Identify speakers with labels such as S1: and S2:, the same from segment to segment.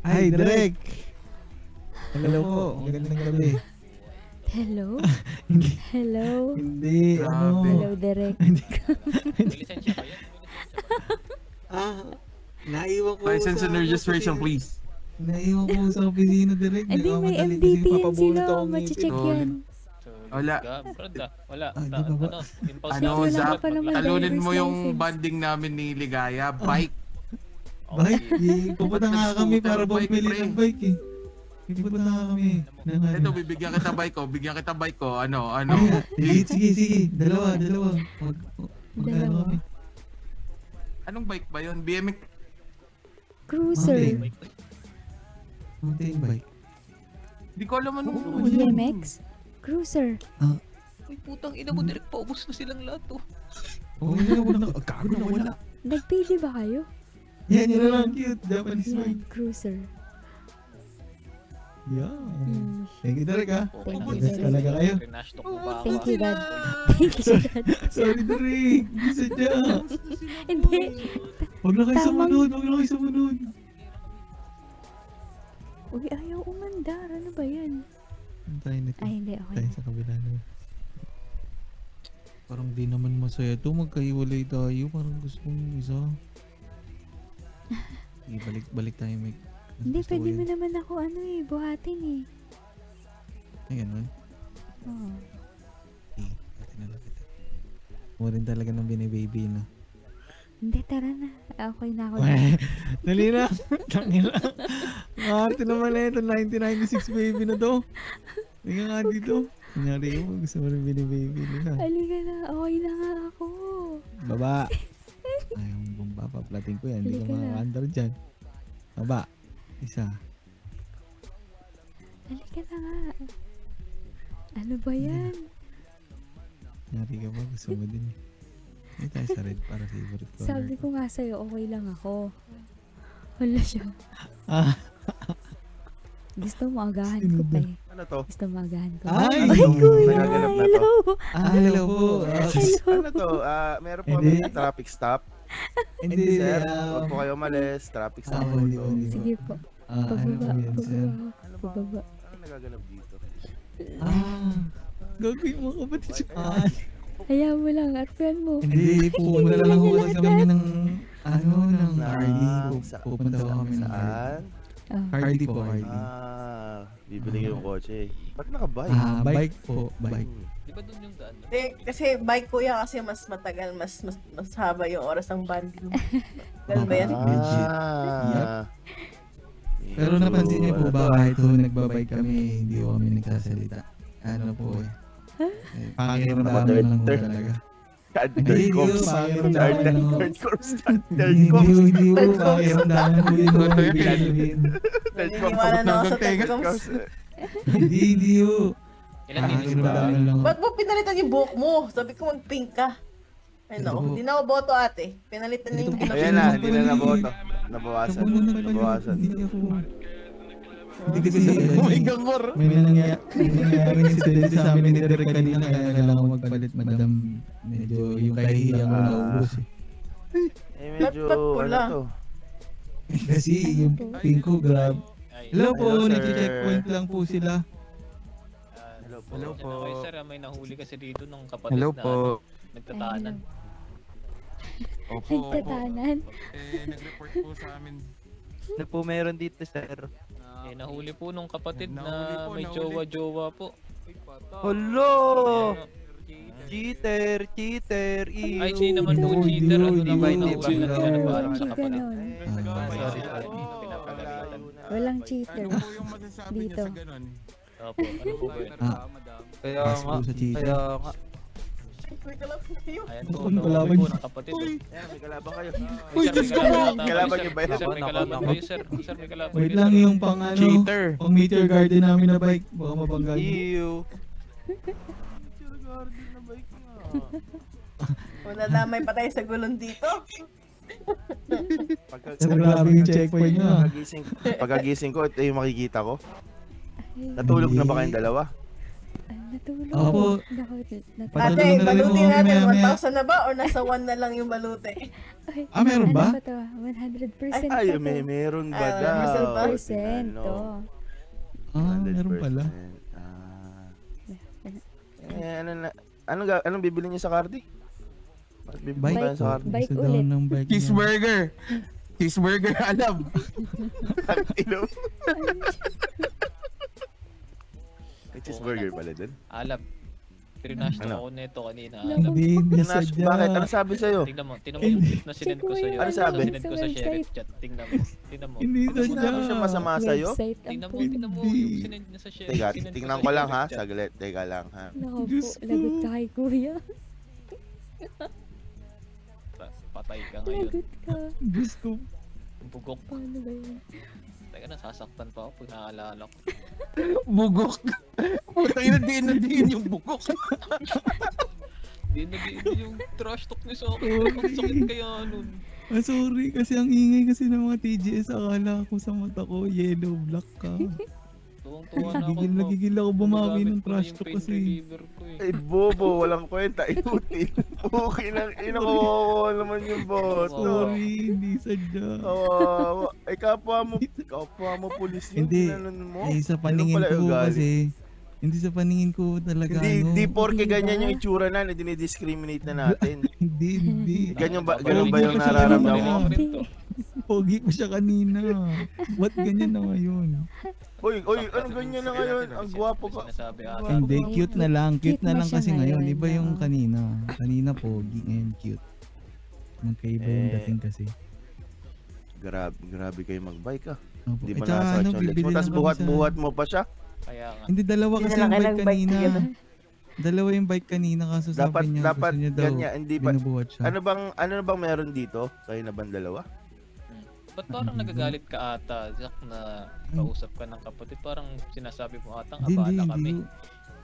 S1: Hi, Direk! Hello po, magandang gabi.
S2: Hello?
S1: Hindi.
S2: Hello?
S1: Hindi, ano?
S2: Hello, Direk.
S3: Lisensya ba yan?
S1: Naiwan ko
S4: License and registration, please.
S1: Naiwan ko sa opisina, Direk.
S2: Hindi, may
S1: Nagkamadali
S2: MDT
S1: kasi
S2: yan
S1: papabunot
S2: sila.
S1: akong
S2: Mache-check
S1: ngipin.
S2: yan.
S4: Wala.
S3: Wala.
S1: Ay, di ba ba?
S4: Ano,
S2: Wala
S4: Zap,
S2: ka pa naman
S4: talunin mo
S2: driver's
S4: yung
S2: license.
S4: banding namin ni Ligaya. Bike.
S1: Bike? Pupunta nga kami para
S4: Bike,
S1: bumili
S4: pre.
S1: ng bike eh. Pupunta nga kami.
S4: Ito, bibigyan kita bike ko. Bigyan kita bike ko. Ano?
S1: Sige. Dalawa. Magkano
S2: Dalawa.
S1: kami?
S4: Anong bike ba yun? BMX?
S2: Cruiser.
S1: Mountain bike.
S4: Hindi ko alam ano.
S2: BMX? Cruiser.
S3: Uy, putang ina mo, direct paubos na silang lahat to.
S1: Oo, yun ako na. Gago na wala.
S2: Nag-PD ba kayo?
S1: Yan lang. Cute. Japanese bike.
S2: Yan, cruiser.
S1: Yan. Thank you, Direk ha.
S2: Thank you,
S1: Best
S2: Direk.
S1: talaga kayo.
S3: Rinashtok mo ba ako?
S2: Thank you, Dad. Thank you, Dad.
S1: Sorry, Direk. Hindi sadya.
S2: Hindi.
S1: Huwag na kayo
S2: Tamang-
S1: sumunod.
S2: Uy, ayaw umandar. Ano ba yan?
S1: Tayo na
S2: Ay, hindi. Okay.
S1: Tayo sa kabila na. Parang di naman masaya to. Magkahiwalay tayo. Parang gusto kong isa. Balik tayo, Mike.
S2: Hindi, pwede mo naman ako buhatin eh.
S1: Ay, ganun.
S2: Oo.
S1: Pati na lang kita. Mo rin talaga ng binibaby na.
S2: Hindi, tara na. Okay na ako.
S1: Dali na. Tangina. Maarte naman na ito. 1996 baby na to. Hindi nga dito. Kunyari mo, gusto mo rin binibaby nila.
S2: Halika na. Okay na nga ako.
S1: Baba. Ayaw mong bomba. Paplating ko yan. Hindi ka
S2: Halika na.
S1: makakandar dyan. Baba. Isa.
S2: Halika na nga. Ano ba yan?
S1: Kunyari ka ba? Gusto mo din. Hindi tayo sa red para favorite color.
S2: Sabi ko nga sa'yo, okay lang ako. Wala siya. Gusto mo agahan ko pa eh.
S5: Ano to?
S2: Gusto mo agahan ko.
S1: Ay!
S2: Ay, kuya!
S5: Nagaganap na to.
S2: Hello!
S1: Hello po.
S5: Ano to? Meron po
S1: Hindi.
S5: kami traffic stop.
S1: Hindi,
S5: Sir, huwag po kayo umalis. Traffic stop po
S1: hindi
S5: ito.
S1: po.
S2: Sige po.
S1: Ano
S2: Pababa.
S1: po yan, sir?
S2: Pababa.
S5: Ano nagaganap dito?
S1: Gagawin mo kapatid.
S2: Hayaan mo lang, arpian mo.
S1: Hindi, pupunta lang ako kasi kami ng ng
S5: Na-
S1: Hardy.
S5: sa-
S1: Pupunta ako kami ng Hardy.
S5: Saan?
S1: Hardy po, Hardy.
S5: Bibili yung kotse. Ba't nakabike?
S1: Bike po, bike.
S3: Di ba dun yung daan?
S6: Hindi, kasi bike kuya kasi mas matagal, mas haba yung oras ng banding. Ganun ba yan?
S1: Pero napansin niyo po ba kahit nagbabike kami, hindi po kami nagsasalita. Ano po eh. Pakiramdaman lang po talaga.
S5: Third course.
S1: pakiramdaman lang po.
S5: Third course.
S1: Hindi po, pakiramdaman po yun.
S5: Third
S6: Naniniwala na ako sa
S4: Nagtega.
S6: telecoms.
S1: Hindi po.
S3: Ilan minutes ba?
S1: Pakiramdaman lang.
S6: Ba't mo pinalitan yung buhok mo? Sabi ko mag-pink ka. Ay
S1: Ito
S6: no,
S1: po.
S6: hindi na ako boto ate. Pinalitan na yung
S5: Ayan na, hindi na naboto. Nabawasan. Nabawasan.
S1: Hindi ako. Hindi kasi
S4: May gangor.
S1: may nangyayari incident sa amin ni Derek kanina kaya kailangan ko magpalit madam. Medyo yung kahihiyang ko naubos eh.
S5: Medyo
S6: Ba't pula?
S5: ano to?
S1: Kasi yung pink ko grab.
S3: Ay,
S1: Hello po,
S5: Hello, sir.
S1: nag-checkpoint lang po sila.
S5: Hello po.
S4: Hello po.
S3: Okay, sir, may nahuli kasi dito ng kapatid
S4: Hello
S3: na
S4: po.
S3: nagtatanan.
S4: Opo,
S2: Nagtatanan.
S4: nag-report po sa amin.
S7: Ano po meron dito, sir?
S3: Nahuli po nung kapatid
S4: Nahuli
S3: na
S4: po,
S3: may
S4: nahuli.
S3: jowa-jowa po.
S7: Hello!
S3: Ano,
S7: Cheater!
S3: Ay, sino naman
S1: Hindi
S3: po
S1: po,
S3: cheater? Ano
S1: hindi
S3: naman
S1: po,
S3: nahuli na
S1: cheater.
S3: pinagpaalam sa
S2: Hindi
S3: kapatid?
S2: ganon.
S3: Sorry, sorry.
S5: Oh.
S3: Pinapagalitan.
S2: Walang cheater.
S4: Ano po yung masasabi niya
S2: Dito.
S4: sa ganun?
S3: Opo, ano po ba yun?
S7: Kaya
S1: Pass
S7: nga,
S1: po sa cheater.
S7: kaya nga.
S6: Siyempre ka lang kayo.
S3: Ayan po,
S1: Ano
S3: nahuli
S1: kalaban
S3: po
S1: niya?
S3: ng kapatid.
S5: Ayan, may kalaban kayo.
S3: Uy, Diyos ko po!
S5: Kalaban niyo ba yan?
S3: Sir, may kalaban kayo, sir. Sir, may kalaban
S1: Wait
S3: kayo,
S1: lang
S3: sir.
S1: yung pang ano,
S7: Cheater!
S1: pang meteor garden namin na bike. Baka mabangga niyo.
S7: Ew!
S6: Kung nadamay pa tayo sa gulong dito.
S1: Sa grabe yung checkpoint nyo ah.
S5: Pagkagising ko, ito yung makikita ko.
S2: Ay,
S5: Natulog na ba kayong dalawa?
S2: ano? Natulog.
S1: Opo.
S2: Natulog.
S1: Patulog
S6: Ate,
S1: na rin
S6: baluti
S1: ako
S6: natin,
S1: mamaya-maya.
S6: 1,000 na ba? Or nasa 1 na lang yung baluti?
S1: Meron ba?
S2: Ano ba to? 100%
S5: Ay,
S2: pa to.
S5: meron ba
S6: Ah,
S5: daw?
S2: 100% to.
S1: Meron pala.
S5: Anong bibili niyo sa Cardi? Bibili
S1: Bike.
S5: tayo sa Cardi.
S2: Bike
S1: Gusto daw
S2: ulit.
S1: ng bike niya.
S4: Cheeseburger. Cheeseburger, alam.
S5: Ino. May cheeseburger pala dun.
S3: Alam. Trinash
S5: Ano?
S3: ako nito kanina.
S2: Naku.
S3: Alam.
S1: Hindi
S5: Tinash,
S1: sadya.
S5: bakit? Ano sabi sa'yo?
S3: Tingnan mo yung clip na sinend ko sa'yo.
S5: Ano sabi?
S3: Sinend ko sa sheriff chat. Tingnan mo. Tingnan mo.
S1: Hindi
S5: Ano sinabi siya
S1: sadya.
S5: masama sa'yo?
S2: Website ang
S3: Tingnan mo,
S2: po.
S3: tingnan mo
S1: Hindi.
S3: yung sinend niya sa sheriff.
S5: Teka,
S3: sinend
S5: tingnan
S3: sa
S5: ko lang ha.
S3: sheriff chat.
S5: Saglit, teka lang ha.
S2: Naku po,
S1: Diyos ko.
S2: lagot ka kay kuya.
S3: Patay ka ngayon.
S2: Lagot ka.
S1: Diyos ko.
S3: Bugok.
S2: Paano ba yun?
S3: Teka, nasasaktan pa ako pag naaalala ko.
S4: Bugok. Putang ina, diin yung bugok.
S3: Di na yung trash talk niya sa akin. Ang sakit kaya nun.
S1: Sorry kasi ang ingay kasi ng mga TGS. Akala ko sa mata ko yellow black ka.
S3: Tuwang-tuwa na ako.
S1: Nagigil ako bumawi ng
S3: Gumagamit ko na
S1: trash
S3: yung
S1: talk
S3: pain
S1: kasi.
S3: reliever ko eh.
S5: Ay, bobo. Walang kwenta. Inutin. Okay lang. Inakuha naman yung boss.
S1: Sorry, hindi sadya.
S5: Kawawa. Ay, kapwa mo pulis yun.
S1: Hindi.
S5: Ginanon mo.
S1: Sa paningin
S5: pala
S1: ko
S5: ugali?
S1: kasi, hindi sa paningin ko talaga
S5: Hindi porke
S2: Diba?
S5: ganyan yung itsura na, dinidiscriminate na natin.
S1: Hindi.
S5: Ganyan ba
S1: Ganun
S5: yung
S1: ba siya
S5: nararamdaman
S1: kanina?
S5: mo?
S1: Pogi ko siya kanina. Ba't ganyan na ngayon?
S5: Uy, anong ganyan na ngayon? Ang gwapo ka.
S3: Sinasabi ata.
S1: Hindi, cute na lang. Cute
S2: Cute
S1: na
S2: na
S1: lang
S2: siya
S1: kasi ngayon.
S2: ngayon,
S1: Iba yung
S2: oo.
S1: kanina. Kanina pogi, ngayon cute. Magkaiba yung dating kasi.
S5: Grabe kayo mag-bike ah.
S1: Opo.
S5: Hindi
S1: Eh,
S5: ba
S1: tsaka
S5: nasa
S1: ano,
S5: yung legs
S1: bibili
S5: mo?
S1: lang
S5: Tapos
S1: kami
S5: buhat-buhat mo pa siya?
S3: Kaya nga.
S1: Hindi, dalawa
S6: Hindi
S1: kasi
S6: na lang
S1: yung bike
S6: kailangan bike
S1: kanina.
S6: together.
S1: Dalawa yung bike kanina kaso sabi niya
S5: Dapat
S1: gusto niya daw
S5: ganyan. Hindi ba?
S1: binubuhat siya.
S5: Ano bang meron dito? Kayo na bang dalawa?
S3: Ba't parang nagagalit ka ata, Jack, na kausap ka ng kapatid? Parang sinasabi mo atang
S1: Hindi,
S3: abala kami.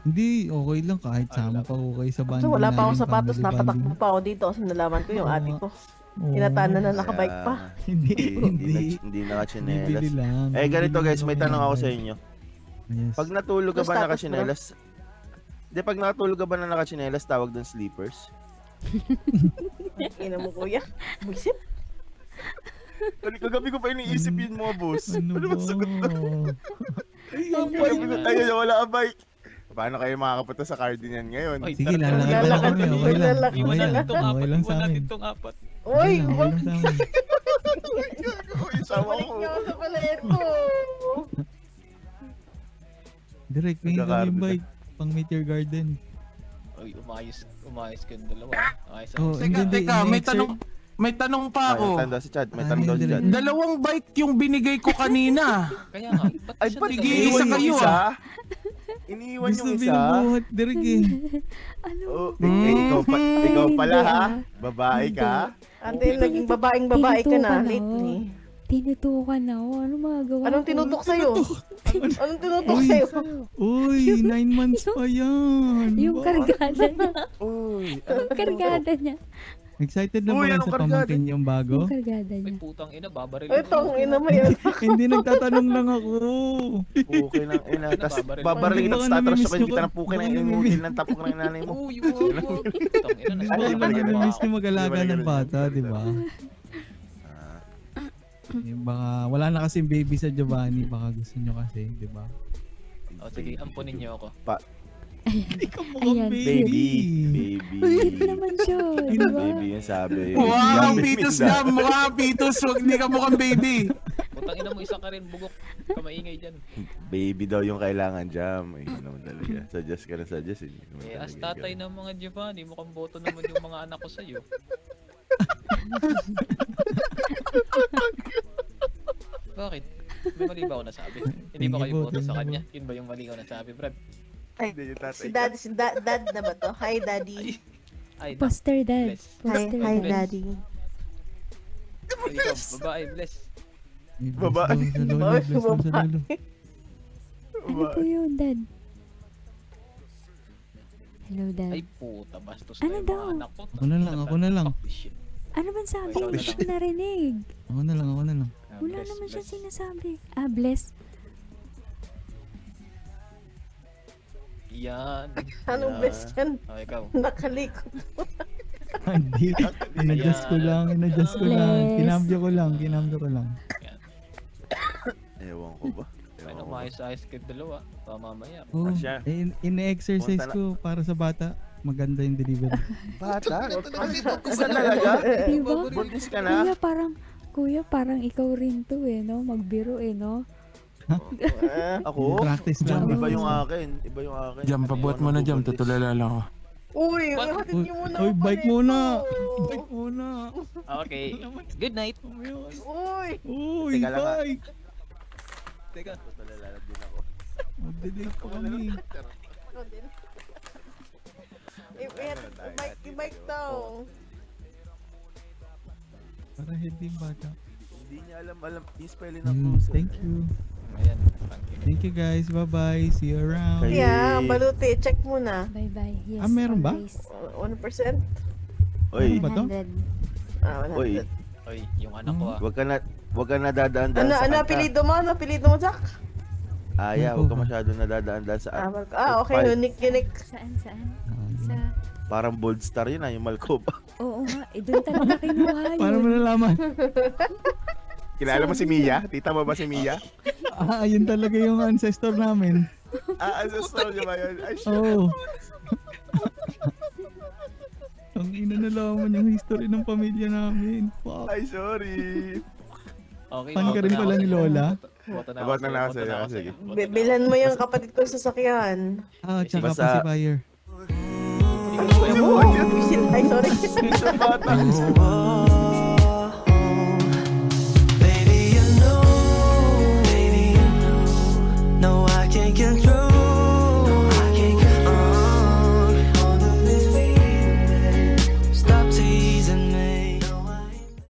S1: Hindi, okay lang kahit sama pa ako kayo sa banda
S6: So, wala pa akong
S1: namin,
S6: sapatos,
S1: family
S6: napatakbo
S1: bonding.
S6: pa ako dito kasi nalaman ko yung
S1: Oo.
S6: ate ko.
S1: Oo.
S6: Tinatana na nakabike pa.
S1: Hindi,
S5: Hindi
S1: hindi.
S5: hindi
S1: Bibili
S5: nakachinelas.
S1: lang.
S5: Eh ganito
S1: Bibili
S5: guys, may
S1: lang
S5: tanong ako sa
S1: bike.
S5: inyo.
S1: Yes.
S5: Pag natulog ka
S6: Ano
S5: ba
S6: status
S5: nakachinelas? Hindi, pag natulog ka ba na nakachinelas, tawag doon sleepers?
S6: Ina mo kuya. Buisip.
S5: Kagabi ko pa iniisip yun mga boss.
S1: Ano
S5: Ano
S1: ba?
S5: ba sagot na? Ayun, wala ka bike. Paano kayo makakapunta sa Cardinal ngayon?
S3: Ay,
S1: Sige,
S3: tara,
S1: lalakad
S3: tara.
S1: na lang kami. Okay lang.
S6: Lalakad.
S1: Okay lang.
S3: Itong apat,
S1: Okay lang sa
S3: iwan natin
S1: amin.
S3: itong apat.
S6: Uy!
S1: Okay lang sa amin.
S5: Isama
S6: Balik
S5: ko.
S6: niyo ako sa palermo.
S1: Direct, may
S5: Magkakaroon
S1: kami
S5: na.
S1: bike. Pang Meteor Garden.
S3: Ay, umayos kayong dalawa. Ayos
S1: Oh,
S3: ang
S4: Teka, may tanong pa ako.
S5: May tanong daw si Chad. May tanong daw si Chad.
S4: Dalawang bike yung binigay ko kanina.
S3: Kaya nga, ba't
S5: Ay,
S3: siya
S5: ba't
S4: Sige,
S3: nag-
S4: isa kayo, ah.
S5: Iniiwan
S1: Gusto
S5: yung isa.
S1: binubuhat, Direk eh.
S2: Ano?
S5: Oh, ikaw pala
S2: Hindi,
S5: ha?
S2: ah.
S5: Babae ka?
S6: Ate, naging babaeng babae ka na
S2: Tinutukan
S6: lately.
S2: Tinutukan ako. Ano magagawa
S6: Anong
S2: ko?
S6: tinutok sa'yo? Anong tinutok
S1: Uy.
S6: sa'yo?
S1: Uy, 9 months pa yan.
S2: Yung kargada niya.
S5: Uy,
S2: Yung kargada niya.
S1: Excited na
S5: Uy,
S1: ba
S5: anong
S1: sa
S5: kargada?
S1: pamangkin yung bago?
S2: Yung kargada
S3: Ay,
S2: niya.
S3: putang ina, babaril.
S6: Ito, ang ina mo yun.
S1: Hindi, nagtatanong lang ako.
S5: Okay lang, ina. Tapos babaril kita,
S1: Baka
S5: tapos tatras
S1: namimiss
S5: ka
S1: nyo
S5: kita
S1: ko.
S5: ng pukin
S1: Baka
S5: ng
S1: namimiss-
S5: inutil ng tapok ng nanay mo.
S3: Uy, wag. Putang ina,
S1: Hindi
S3: nasa
S1: ba
S5: Ay,
S1: naman
S5: balik-
S1: na-miss nyo mag-alaga
S5: balik-
S1: ng
S5: balik-
S1: bata,
S5: balik-
S1: di ba?
S5: Ah,
S1: Baka wala na kasing baby sa Giovanni, baka gusto nyo kasi, di ba?
S3: O sige, ampunin niyo ako.
S1: Ikaw mukhang
S2: Ayan,
S5: Baby.
S2: Cute
S5: Baby.
S2: naman siya, di ba?
S5: Baby yung sabi.
S4: Mukha kang
S5: Gamit
S4: pitos
S5: minda.
S4: jam, mukha kang pitos, wag hindi ka mukhang baby.
S3: Putang ina mo, isa ka rin, bugok. Kamaingay dyan.
S5: Baby daw yung kailangan jam. Ay, naman talaga. Suggest ka na suggest. Hindi naman
S3: Eh, as
S5: talaga
S3: tatay
S5: ganun.
S3: ng mga Giovanni, mukhang boto naman yung mga anak ko sa'yo. Bakit? May mali ba ako nasabi? Hindi ba kayo boto sa kanya? Yun ba yung mali ko nasabi, Brad?
S5: Hindi yung tatay
S6: Si
S5: ka.
S6: dad, dad na ba to? Hi, daddy.
S3: Ay,
S2: Poster dad.
S3: bless.
S2: Poster
S6: Hi,
S2: dad.
S6: daddy.
S3: Ay, ikaw, babae, bless.
S1: May
S5: Babae.
S1: bless daw sa lolo,
S6: Babae,
S1: bless daw sa lolo.
S2: Ano po yun, dad? Hello, dad.
S3: Ay, puta, bastos
S2: Ano
S3: na yung
S2: daw?
S3: mga anak ko.
S1: Ako na lang, ako na lang.
S3: Fuck this shit.
S2: Ano bang sabi?
S3: Ikaw na
S2: Hindi
S3: lang.
S2: ko narinig.
S1: Ako na lang, ako na lang.
S3: Ah,
S2: Wala
S3: bless,
S2: naman siya
S3: bless.
S2: sinasabi. Ah, bless.
S3: Yan.
S6: Anong
S3: Yan.
S6: best yan?
S3: Oh, ikaw.
S6: Nakalikot.
S1: Hindi. In-adjust ko lang. In-adjust ko lang.
S2: Bless.
S1: Kinambyo ko lang. Kinambyo ko lang.
S5: Ewan ko ba?
S3: Ano, maayos-ayos kayo dalawa. Baka mamaya.
S1: Oh,
S5: Asya.
S1: in-exercise
S5: Punta na-
S1: ko para sa bata. Maganda yung delivery.
S5: Bata? Asa talaga?
S2: Diba?
S5: Buntis ka na?
S2: Kuya, parang ikaw rin to eh, no? Magbiro eh, no?
S5: Ako?
S1: Practice lang.
S5: Iba yung akin. Iba yung akin.
S4: Jam, pabuhat mo na jam. Tutulala lang ako.
S6: Uy,
S3: What?
S6: hatid niyo muna
S1: Uy,
S6: ako
S1: bike
S6: dito.
S1: muna. Bike muna.
S3: Okay. Good night.
S6: Uy.
S1: Uy,
S5: Teka lang,
S1: bike.
S3: Teka.
S5: Tutulala din ako.
S1: Mag-delete pa kami.
S6: Ako din. I-bike daw.
S1: Para hindi yung bata.
S5: Hindi niya alam yung spelling ng cruiser.
S1: Thank you.
S3: Ayan.
S1: Thank you guys. Bye-bye. See you around.
S5: Kay-
S6: Yeah, baluti. Check muna.
S2: Bye-bye. Yes,
S1: meron ba?
S2: always.
S6: 1%?
S5: Oy,
S1: Ano ba to?
S2: 100.
S6: 100.
S5: oy.
S3: Oy, yung anak ko ah.
S5: Wag ka nadadaan-daan sa
S6: Ano
S5: kanta.
S6: apelido mo? Ano apelido mo, Jack?
S5: Aya, wag ka masyado nadadaan-daan sa
S6: Okay,
S5: Five.
S6: unique.
S2: Saan?
S1: Ah,
S2: Sa...
S5: Parang bold star yun yung Malcopa.
S2: Oo nga, doon talaga kinuha yun.
S1: Paano mo nalaman?
S5: Kilala mo si Mia? Tita mo ba si Mia?
S1: Yun talaga yung ancestor namin.
S5: Ancestor niya ba yun? Ay, shit.
S1: Oo. Ang ina nalaman yung history ng pamilya namin. Fuck.
S5: Ay, sorry.
S3: Okay.
S1: Fan ka rin pala ni Lola?
S3: Boto na
S5: Abot na ako
S3: sa'yo,
S5: sa'yo,
S3: boto na
S5: sige.
S3: ako sa'yo.
S6: Bilhan mo yung kapatid ko sa sasakyan.
S1: Tsaka
S5: Basta-
S1: pacifier.
S6: Ay, sorry.
S5: Sa bata.